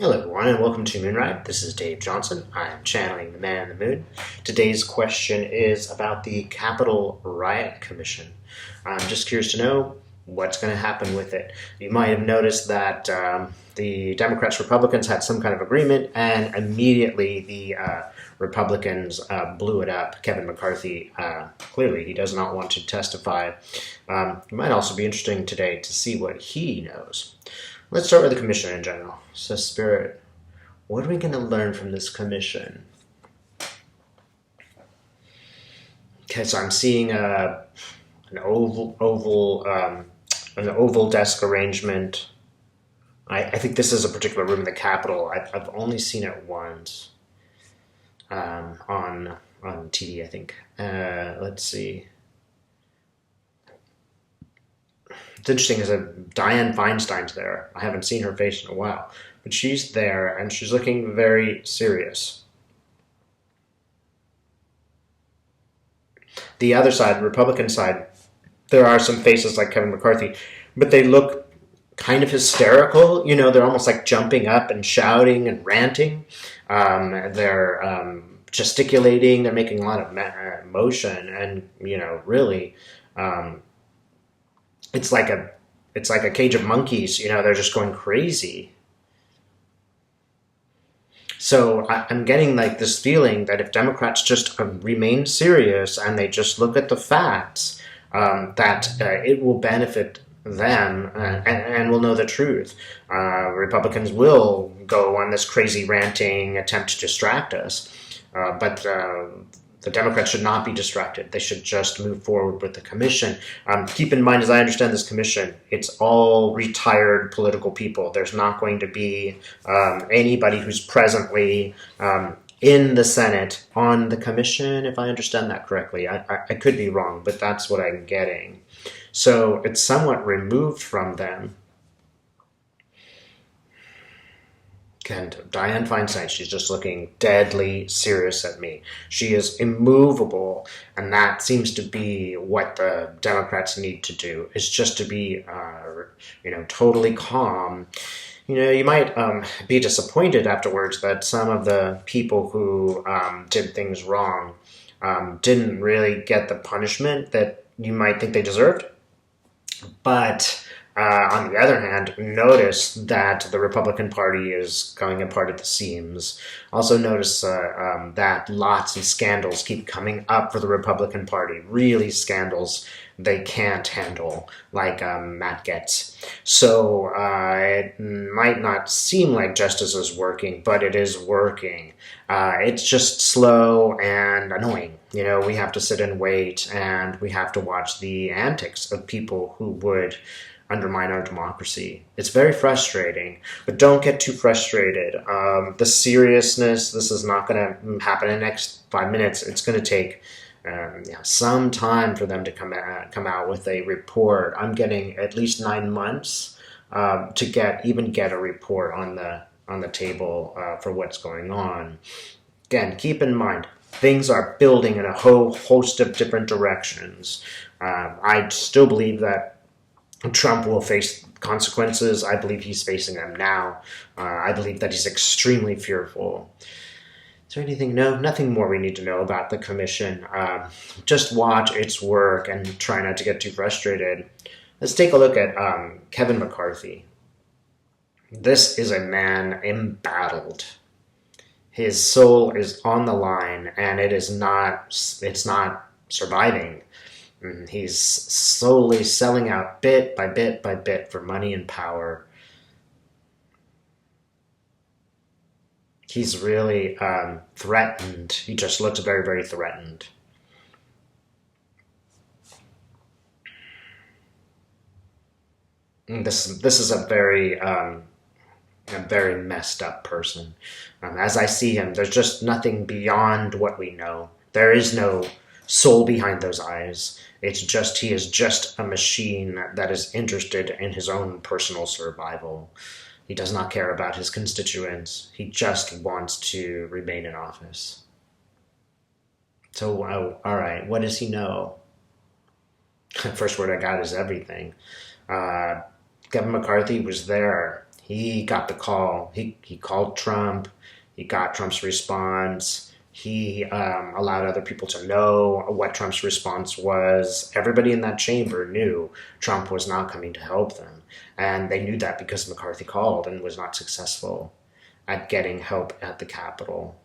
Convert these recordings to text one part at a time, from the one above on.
Hello everyone and welcome to Moonride. This is Dave Johnson. I'm channeling the man in the moon. Today's question is about the Capitol Riot Commission. I'm just curious to know what's going to happen with it. You might have noticed that the Democrats, Republicans had some kind of agreement, and immediately the Republicans blew it up. Kevin McCarthy, clearly he does not want to testify. It might also be interesting today to see what he knows. Let's start with the commission in general. So, Spirit, what are we going to learn from this commission? Okay, so I'm seeing an oval desk arrangement. I think this is a particular room in the Capitol. I've only seen it once on TV, I think. Let's see. It's interesting is that Dianne Feinstein's there. I haven't seen her face in a while, but she's there and she's looking very serious. The other side, the Republican side, there are some faces like Kevin McCarthy, but they look kind of hysterical. You know, they're almost like jumping up and shouting and ranting. They're gesticulating. They're making a lot of motion, and really. It's like a cage of monkeys, they're just going crazy. So I'm getting like this feeling that if Democrats just remain serious and they just look at the facts, that it will benefit them and will know the truth. Republicans will go on this crazy ranting attempt to distract us, but the Democrats should not be distracted. They should just move forward with the commission. Keep in mind, as I understand this commission, it's all retired political people. There's not going to be anybody who's presently in the Senate on the commission, if I understand that correctly. I could be wrong, but that's what I'm getting. So it's somewhat removed from them. And Dianne Feinstein, she's just looking deadly serious at me. She is immovable, and that seems to be what the Democrats need to do, is just to be, totally calm. You might be disappointed afterwards that some of the people who did things wrong didn't really get the punishment that you might think they deserved. But on the other hand, notice that the Republican Party is going apart at the seams. Also notice that lots of scandals keep coming up for the Republican Party. Really scandals they can't handle, like Matt Gaetz. So it might not seem like justice is working, but it is working. It's just slow and annoying. We have to sit and wait, and we have to watch the antics of people who would undermine our democracy. It's very frustrating, but don't get too frustrated. The seriousness, this is not going to happen in the next 5 minutes. It's going to take some time for them to come out with a report. I'm getting at least 9 months to get a report on the table for what's going on. Again, keep in mind, things are building in a whole host of different directions. I still believe that Trump will face consequences. I believe he's facing them now. I believe that he's extremely fearful. Is there anything? No, nothing more we need to know about the commission. Just watch its work and try not to get too frustrated. Let's take a look at Kevin McCarthy. This is a man embattled. His soul is on the line, and it's not surviving. He's slowly selling out bit by bit by bit for money and power. He's really threatened. He just looks very, very threatened. This is a very messed up person. As I see him, there's just nothing beyond what we know. There is no soul behind those eyes. He is just a machine that is interested in his own personal survival. He does not care about his constituents. He just wants to remain in office. So, all right, what does he know? The first word I got is everything. Kevin McCarthy was there. He got the call. He called Trump. He got Trump's response. He allowed other people to know what Trump's response was. Everybody in that chamber knew Trump was not coming to help them. And they knew that because McCarthy called and was not successful at getting help at the Capitol.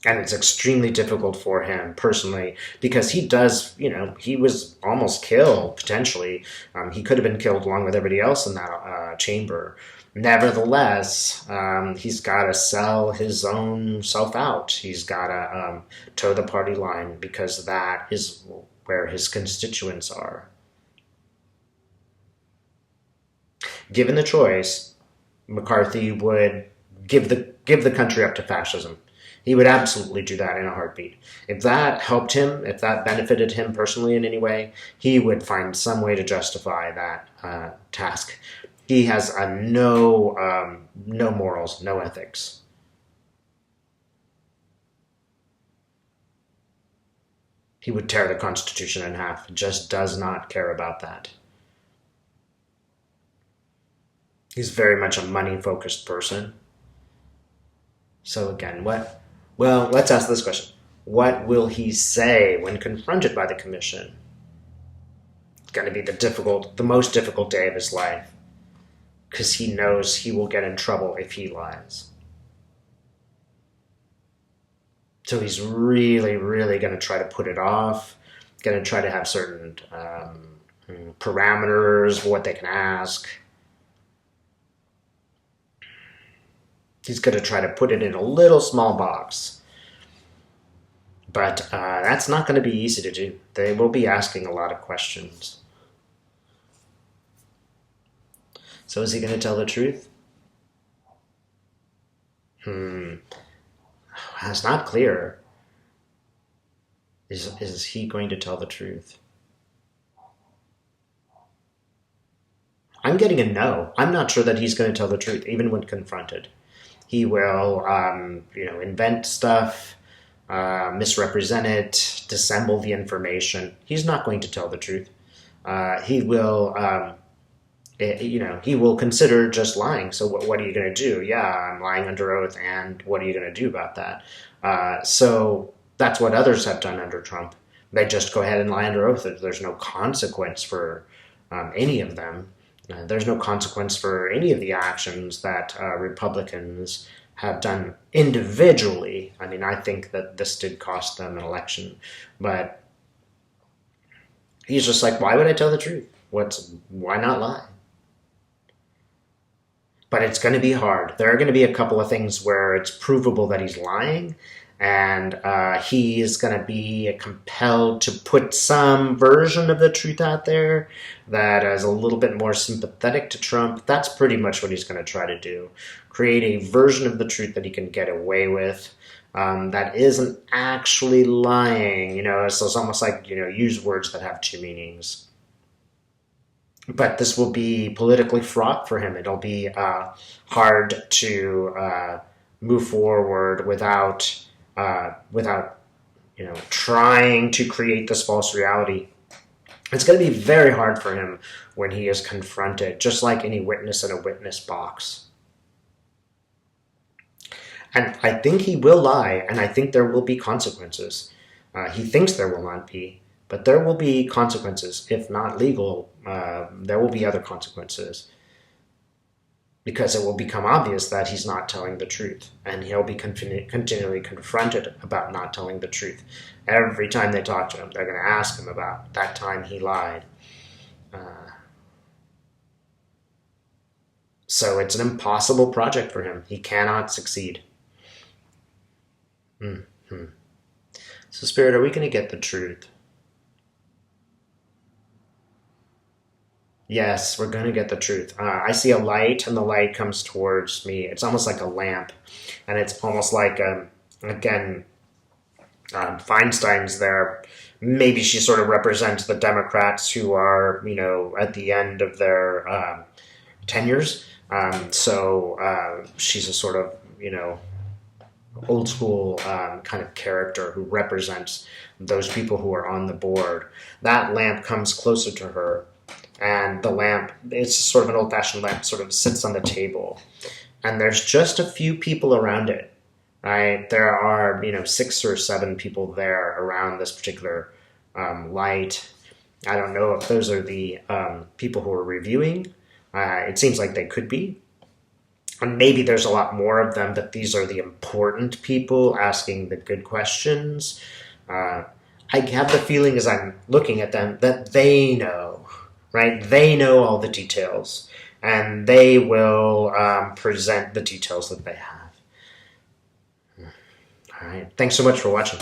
And it's extremely difficult for him personally because he does, he was almost killed potentially. He could have been killed along with everybody else in that chamber. Nevertheless, he's got to sell his own self out. He's got to toe the party line because that is where his constituents are. Given the choice, McCarthy would give the country up to fascism. He would absolutely do that in a heartbeat. If that helped him, if that benefited him personally in any way, he would find some way to justify that task. He has no morals, no ethics. He would tear the Constitution in half. He just does not care about that. He's very much a money-focused person. So again, Well, let's ask this question. What will he say when confronted by the commission? It's going to be the most difficult day of his life because he knows he will get in trouble if he lies. So he's really, really going to try to put it off, going to try to have certain parameters for what they can ask. He's going to try to put it in a little small box. But that's not going to be easy to do. They will be asking a lot of questions. So is he going to tell the truth? It's not clear. Is he going to tell the truth? I'm getting a no. I'm not sure that he's going to tell the truth, even when confronted. He will, invent stuff, misrepresent it, dissemble the information. He's not going to tell the truth. He will, he will consider just lying. So what are you going to do? Yeah, I'm lying under oath, and what are you going to do about that? So that's what others have done under Trump. They just go ahead and lie under oath. There's no consequence for any of them. There's no consequence for any of the actions that Republicans have done individually. I mean, I think that this did cost them an election, but he's just like, why would I tell the truth? Why not lie? But it's going to be hard. There are going to be a couple of things where it's provable that he's lying, and he is going to be compelled to put some version of the truth out there that is a little bit more sympathetic to Trump. That's pretty much what he's going to try to do. Create a version of the truth that he can get away with that isn't actually lying. So it's almost like, use words that have two meanings. But this will be politically fraught for him. It'll be hard to move forward without trying to create this false reality. It's going to be very hard for him when he is confronted, just like any witness in a witness box. And I think he will lie, and I think there will be consequences. He thinks there will not be, but there will be consequences. If not legal, there will be other consequences. Because it will become obvious that he's not telling the truth, and he'll be continually confronted about not telling the truth. Every time they talk to him, they're going to ask him about that time he lied. So it's an impossible project for him. He cannot succeed. So, Spirit, are we going to get the truth? Yes, we're going to get the truth. I see a light, and the light comes towards me. It's almost like a lamp, and it's almost like, Feinstein's there. Maybe she sort of represents the Democrats who are, at the end of their tenures. She's a sort of, old school kind of character who represents those people who are on the board. That lamp comes closer to her. and the lamp, it's sort of an old-fashioned lamp, sort of sits on the table, and there's just a few people around it. Right? There are 6 or 7 people there around this particular light. I don't know if those are the people who are reviewing. It seems like they could be. And maybe there's a lot more of them, but these are the important people asking the good questions. I have the feeling as I'm looking at them that they know, right? They know all the details, and they will present the details that they have. All right. Thanks so much for watching.